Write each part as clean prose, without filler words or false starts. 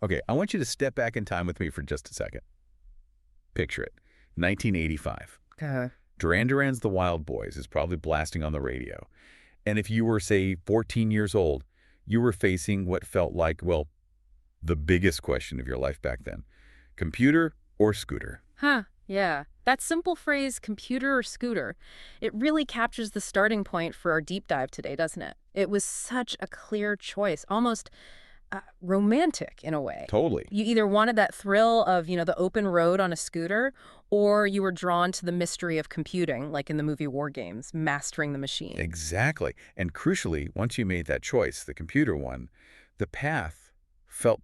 Okay, I want you to step back in time with me for just a second. Picture it. 1985. Duran Duran's The Wild Boys is probably blasting on the radio. And if you were, say, 14 years old, you were facing what felt like, well, the biggest question of your life back then. Computer or scooter? Yeah. That simple phrase, computer or scooter, it really captures the starting point for our deep dive today, doesn't it? It was such a clear choice, almost romantic in a way. Totally. You either wanted that thrill of, the open road on a scooter, or you were drawn to the mystery of computing, like in the movie War Games, mastering the machine. Exactly. And crucially, once you made that choice, the computer one, the path felt,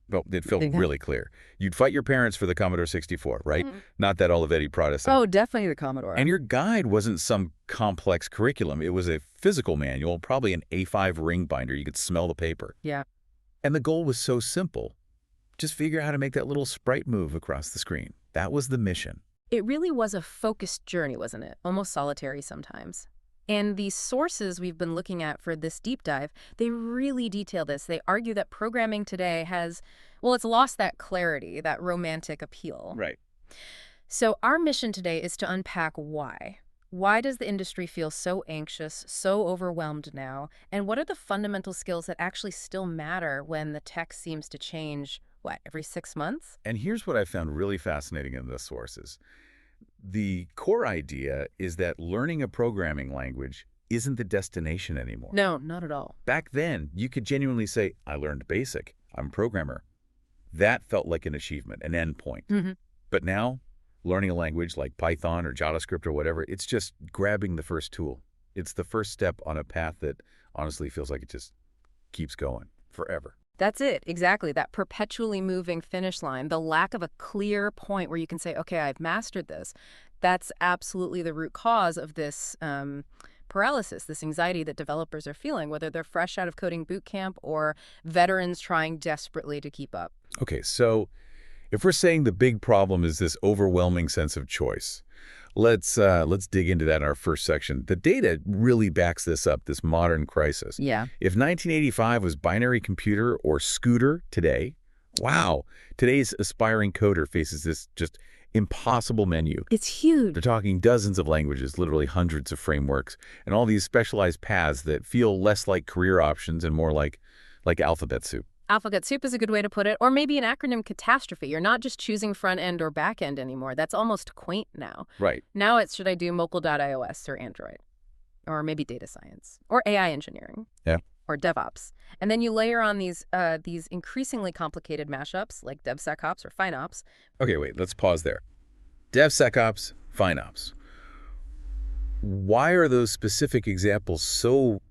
well, it felt really clear. You'd fight your parents for the Commodore 64, right? Not that Olivetti Protestant. Oh, definitely the Commodore. And your guide wasn't some complex curriculum. It was a physical manual, probably an A5 ring binder. You could smell the paper. Yeah. And the goal was so simple. Just figure out how to make that little sprite move across the screen. That was the mission. It really was a focused journey, wasn't it? Almost solitary sometimes. And these sources we've been looking at for this deep dive, they really detail this. They argue that programming today has, well, it's lost that clarity, that romantic appeal. Right. So our mission today is to unpack why. Why does the industry feel so anxious, so overwhelmed now? And what are the fundamental skills that actually still matter when the tech seems to change, every 6 months? And here's what I found really fascinating in the sources. The core idea is that learning a programming language isn't the destination anymore. No, not at all. Back then, you could genuinely say, I learned BASIC. I'm a programmer. That felt like an achievement, an endpoint. But now, learning a language like Python or JavaScript or whatever, it's just grabbing the first tool. It's the first step on a path that honestly feels like it just keeps going forever. That's it, exactly. That perpetually moving finish line, the lack of a clear point where you can say, okay, I've mastered this. That's absolutely the root cause of this paralysis, this anxiety that developers are feeling, whether they're fresh out of coding boot camp or veterans trying desperately to keep up. Okay, so if we're saying the big problem is this overwhelming sense of choice, let's dig into that in our first section. The data really backs this up, this modern crisis. Yeah. If 1985 was binary computer or scooter today, wow, today's aspiring coder faces this just impossible menu. It's huge. They're talking dozens of languages, literally hundreds of frameworks, and all these specialized paths that feel less like career options and more like alphabet soup. Alphabet soup is a good way to put it, or maybe an acronym catastrophe. You're not just choosing front end or back end anymore. That's almost quaint now. Right. Now it's, should I do mobile.iOS or Android? Or maybe data science or AI engineering. Yeah. Or DevOps. And then you layer on these increasingly complicated mashups like DevSecOps or FinOps. Okay, wait, let's pause there. DevSecOps, FinOps. Why are those specific examples so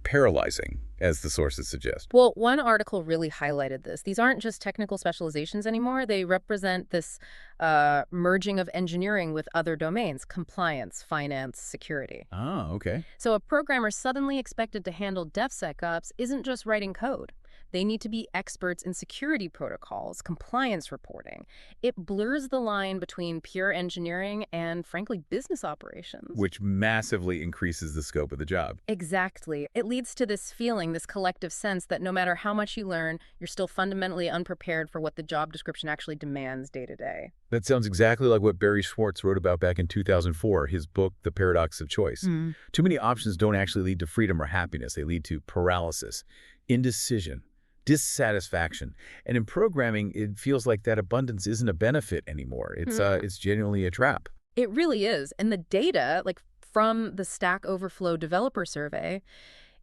paralyzing, as the sources suggest? Well, one article really highlighted this. These aren't just technical specializations anymore. They represent this merging of engineering with other domains, compliance, finance, security. Oh, okay. So a programmer suddenly expected to handle DevSecOps isn't just writing code. They need to be experts in security protocols, compliance reporting. It blurs the line between pure engineering and, frankly, business operations. Which massively increases the scope of the job. Exactly. It leads to this feeling, this collective sense that no matter how much you learn, you're still fundamentally unprepared for what the job description actually demands day to day. That sounds exactly like what Barry Schwartz wrote about back in 2004, his book, The Paradox of Choice. Too many options don't actually lead to freedom or happiness. They lead to paralysis, indecision, dissatisfaction. And in programming, it feels like that abundance isn't a benefit anymore. It's genuinely a trap. It really is. And the data, like from the Stack Overflow developer survey,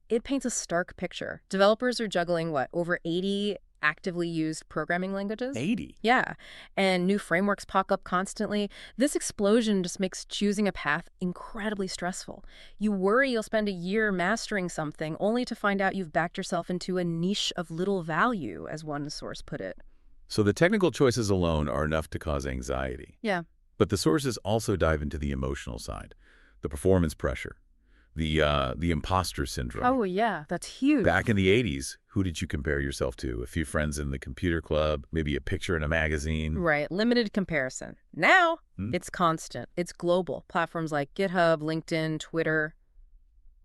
it paints a stark picture. Developers are juggling, over 80 actively used programming languages? 80? Yeah. And new frameworks pop up constantly. This explosion just makes choosing a path incredibly stressful. You worry you'll spend a year mastering something only to find out you've backed yourself into a niche of little value, as one source put it. So the technical choices alone are enough to cause anxiety. Yeah. But the sources also dive into the emotional side, the performance pressure, the imposter syndrome. Oh, yeah, that's huge. Back in the 80s, who did you compare yourself to? A few friends in the computer club, maybe a picture in a magazine? Right, limited comparison. Now, it's constant. It's global. Platforms like GitHub, LinkedIn, Twitter.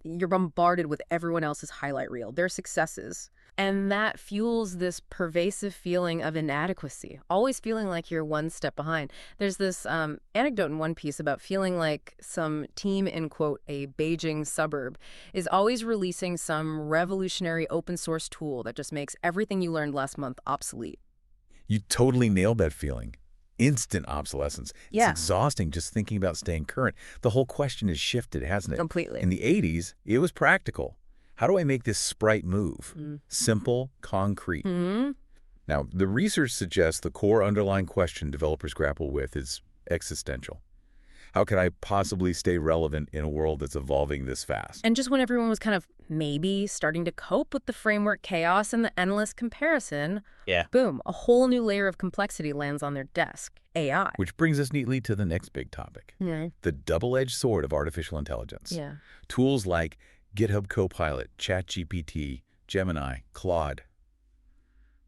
You're bombarded with everyone else's highlight reel, their successes, And that fuels this pervasive feeling of inadequacy, always feeling like you're one step behind. There's this anecdote in one piece about feeling like some team in, quote, a Beijing suburb is always releasing some revolutionary open source tool that just makes everything you learned last month obsolete. You totally nailed that feeling. Instant obsolescence. It's Yeah. exhausting just thinking about staying current. The whole question has shifted, hasn't it? Completely. In the 80s, it was practical. How do I make this sprite move? Simple, concrete. Mm-hmm. Now, the research suggests the core underlying question developers grapple with is existential. How can I possibly stay relevant in a world that's evolving this fast? And just when everyone was kind of maybe starting to cope with the framework chaos and the endless comparison, boom, a whole new layer of complexity lands on their desk, AI. Which brings us neatly to the next big topic, the double-edged sword of artificial intelligence. Yeah. Tools like GitHub Copilot, ChatGPT, Gemini, Claude.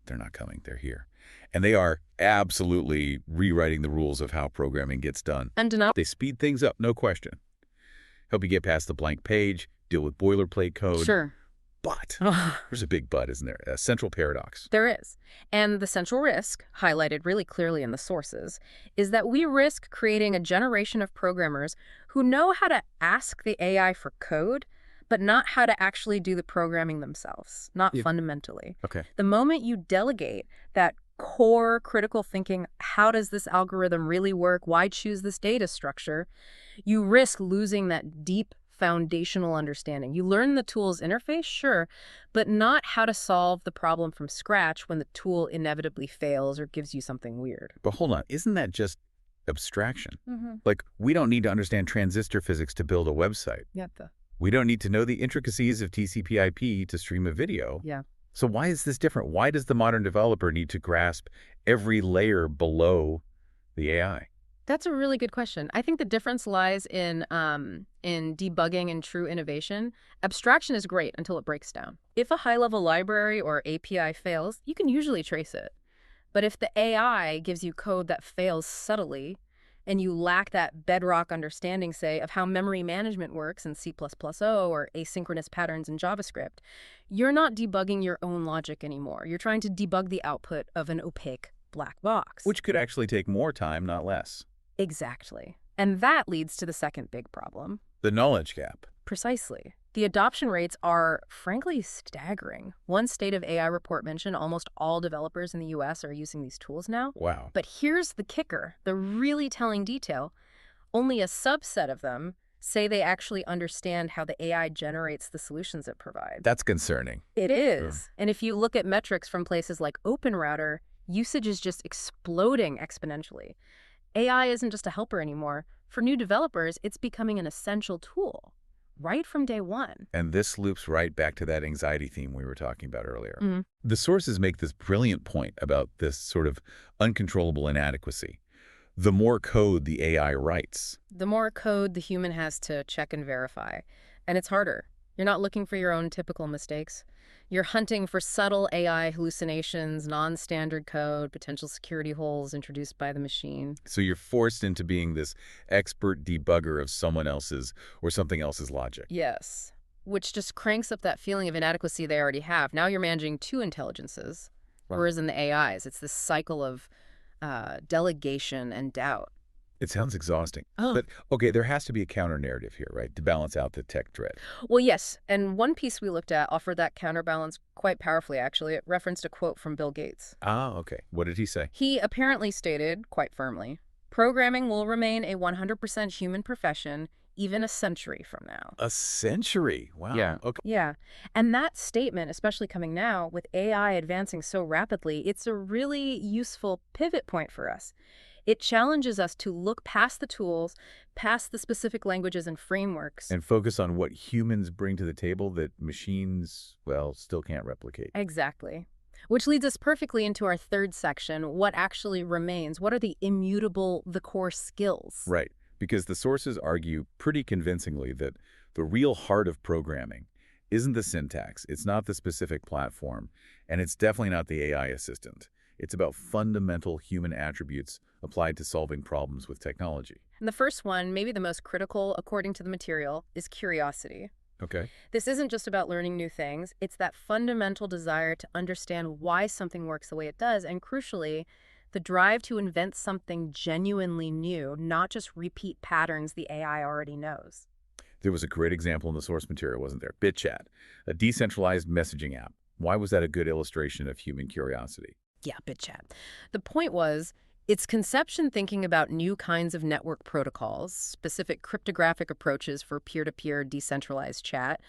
They're not coming, they're here. And they are absolutely rewriting the rules of how programming gets done. Undeniable. They speed things up, no question. Help you get past the blank page, deal with boilerplate code. Sure. But, there's a big but, isn't there? A central paradox. There is. And the central risk, highlighted really clearly in the sources, is that we risk creating a generation of programmers who know how to ask the AI for code, but not how to actually do the programming themselves, not fundamentally. Okay. The moment you delegate that core critical thinking, how does this algorithm really work? Why choose this data structure? You risk losing that deep foundational understanding. You learn the tool's interface, sure, but not how to solve the problem from scratch when the tool inevitably fails or gives you something weird. But hold on, isn't that just abstraction? Like, we don't need to understand transistor physics to build a website. We don't need to know the intricacies of TCP/IP to stream a video. Yeah. So why is this different? Why does the modern developer need to grasp every layer below the AI? That's a really good question. I think the difference lies in debugging and true innovation. Abstraction is great until it breaks down. If a high-level library or API fails, you can usually trace it. But if the AI gives you code that fails subtly, and you lack that bedrock understanding, say, of how memory management works in C++O or asynchronous patterns in JavaScript, you're not debugging your own logic anymore. You're trying to debug the output of an opaque black box. Which could actually take more time, not less. Exactly. And that leads to the second big problem. The knowledge gap. Precisely. The adoption rates are, frankly, staggering. One State of AI report mentioned almost all developers in the US are using these tools now. Wow. But here's the kicker, the really telling detail. Only a subset of them say they actually understand how the AI generates the solutions it provides. That's concerning. It is. And if you look at metrics from places like OpenRouter, usage is just exploding exponentially. AI isn't just a helper anymore. For new developers, it's becoming an essential tool. Right from day one. And this loops right back to that anxiety theme we were talking about earlier. The sources make this brilliant point about this sort of uncontrollable inadequacy. The more code the AI writes, the more code the human has to check and verify. And it's harder. You're not looking for your own typical mistakes. You're hunting for subtle AI hallucinations, non-standard code, potential security holes introduced by the machine. So you're forced into being this expert debugger of someone else's or something else's logic. Yes, which just cranks up that feeling of inadequacy they already have. Now you're managing two intelligences, whereas in the AIs, it's this cycle of delegation and doubt. It sounds exhausting. But, okay, there has to be a counter-narrative here, right, to balance out the tech dread. Well, yes, and one piece we looked at offered that counterbalance quite powerfully, actually. It referenced a quote from Bill Gates. Ah, okay. What did he say? He apparently stated, quite firmly, programming will remain a 100% human profession even a century from now. A century? Wow. Yeah. Okay. Yeah, and that statement, especially coming now, with AI advancing so rapidly, it's a really useful pivot point for us. It challenges us to look past the tools, past the specific languages and frameworks. And focus on what humans bring to the table that machines, well, still can't replicate. Exactly. Which leads us perfectly into our third section, what actually remains. What are the immutable, the core skills? Right, because the sources argue pretty convincingly that the real heart of programming isn't the syntax, it's not the specific platform, and it's definitely not the AI assistant. It's about fundamental human attributes applied to solving problems with technology. And the first one, maybe the most critical according to the material, is curiosity. Okay. This isn't just about learning new things. It's that fundamental desire to understand why something works the way it does, and crucially, the drive to invent something genuinely new, not just repeat patterns the AI already knows. There was a great example in the source material, wasn't there? BitChat, a decentralized messaging app. Why was that a good illustration of human curiosity? Yeah, BitChat. The point was, its conception thinking about new kinds of network protocols, specific cryptographic approaches for peer-to-peer decentralized chat.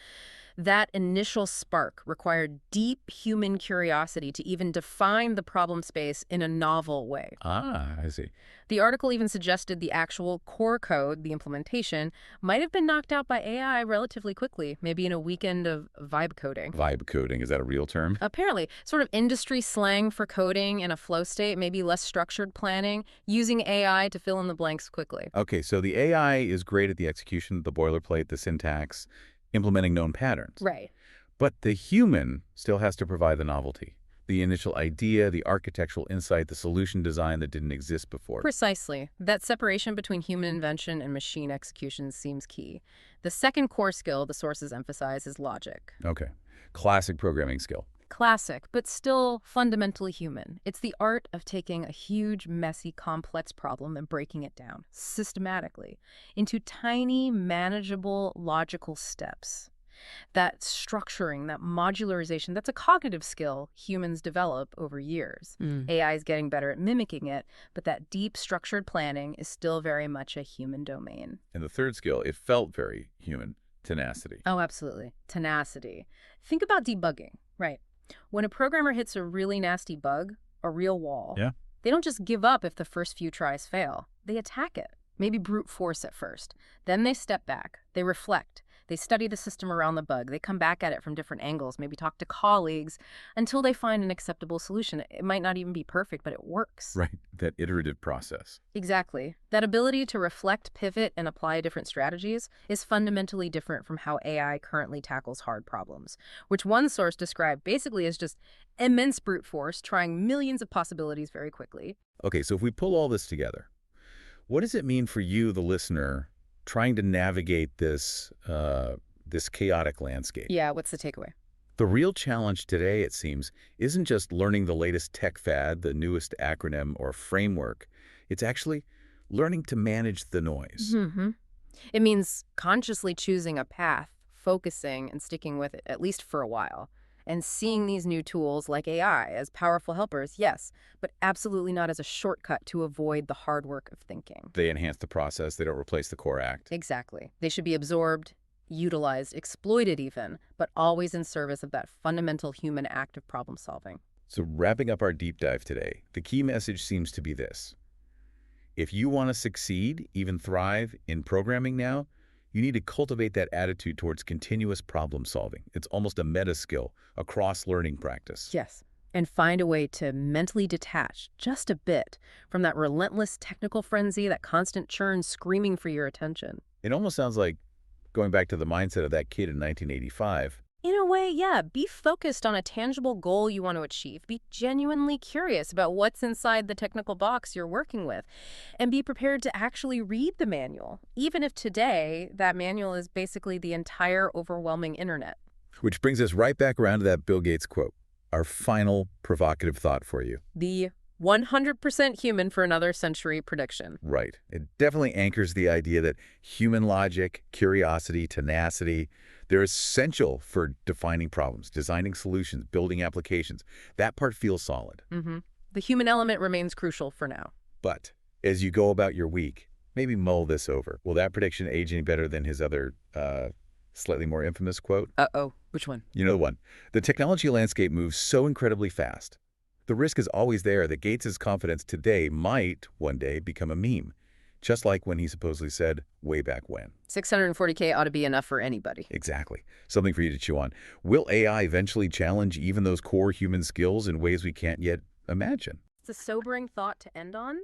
That initial spark required deep human curiosity to even define the problem space in a novel way. Ah, I see. The article even suggested the actual core code, the implementation, might have been knocked out by AI relatively quickly, maybe in a weekend of vibe coding. Vibe coding, is that a real term? Apparently, sort of industry slang for coding in a flow state, maybe less structured planning, using AI to fill in the blanks quickly. Okay, so the AI is great at the execution, the boilerplate, the syntax, implementing known patterns. Right. But the human still has to provide the novelty, the initial idea, the architectural insight, the solution design that didn't exist before. Precisely. That separation between human invention and machine execution seems key. The second core skill the sources emphasize is logic. Okay. Classic programming skill. Classic, but still fundamentally human. It's the art of taking a huge, messy, complex problem and breaking it down, systematically, into tiny, manageable, logical steps. That structuring, that modularization, that's a cognitive skill humans develop over years. AI is getting better at mimicking it, but that deep, structured planning is still very much a human domain. And the third skill, it felt very human, tenacity. Oh, absolutely. Tenacity. Think about debugging, right? When a programmer hits a really nasty bug, a real wall, Yeah. they don't just give up if the first few tries fail. They attack it, maybe brute force at first. Then they step back, they reflect, they study the system around the bug, they come back at it from different angles, maybe talk to colleagues until they find an acceptable solution. It might not even be perfect, but it works. Right, that iterative process. Exactly. That ability to reflect, pivot, and apply different strategies is fundamentally different from how AI currently tackles hard problems, which one source described basically as just immense brute force, trying millions of possibilities very quickly. Okay, so if we pull all this together, what does it mean for you, the listener, trying to navigate this chaotic landscape? Yeah, what's the takeaway? The real challenge today, it seems, isn't just learning the latest tech fad, the newest acronym or framework. It's actually learning to manage the noise. It means consciously choosing a path, focusing and sticking with it, at least for a while, and seeing these new tools like AI as powerful helpers, yes, but absolutely not as a shortcut to avoid the hard work of thinking. They enhance the process. They don't replace the core act. Exactly. They should be absorbed, utilized, exploited even, but always in service of that fundamental human act of problem solving. So wrapping up our deep dive today, the key message seems to be this. If you want to succeed, even thrive in programming now, you need to cultivate that attitude towards continuous problem solving. It's almost a meta skill, a cross-learning practice. Yes. And find a way to mentally detach just a bit from that relentless technical frenzy, that constant churn screaming for your attention. It almost sounds like going back to the mindset of that kid in 1985. In a way, yeah, be focused on a tangible goal you want to achieve. Be genuinely curious about what's inside the technical box you're working with. And be prepared to actually read the manual, even if today that manual is basically the entire overwhelming internet. Which brings us right back around to that Bill Gates quote, our final provocative thought for you. The 100% human for another century prediction. Right. It definitely anchors the idea that human logic, curiosity, tenacity, they're essential for defining problems, designing solutions, building applications. That part feels solid. The human element remains crucial for now. But as you go about your week, maybe mull this over. Will that prediction age any better than his other slightly more infamous quote? Uh-oh. Which one? You know the one. The technology landscape moves so incredibly fast. The risk is always there that Gates's confidence today might one day become a meme, just like when he supposedly said way back when. 640K ought to be enough for anybody. Exactly. Something for you to chew on. Will AI eventually challenge even those core human skills in ways we can't yet imagine? It's a sobering thought to end on.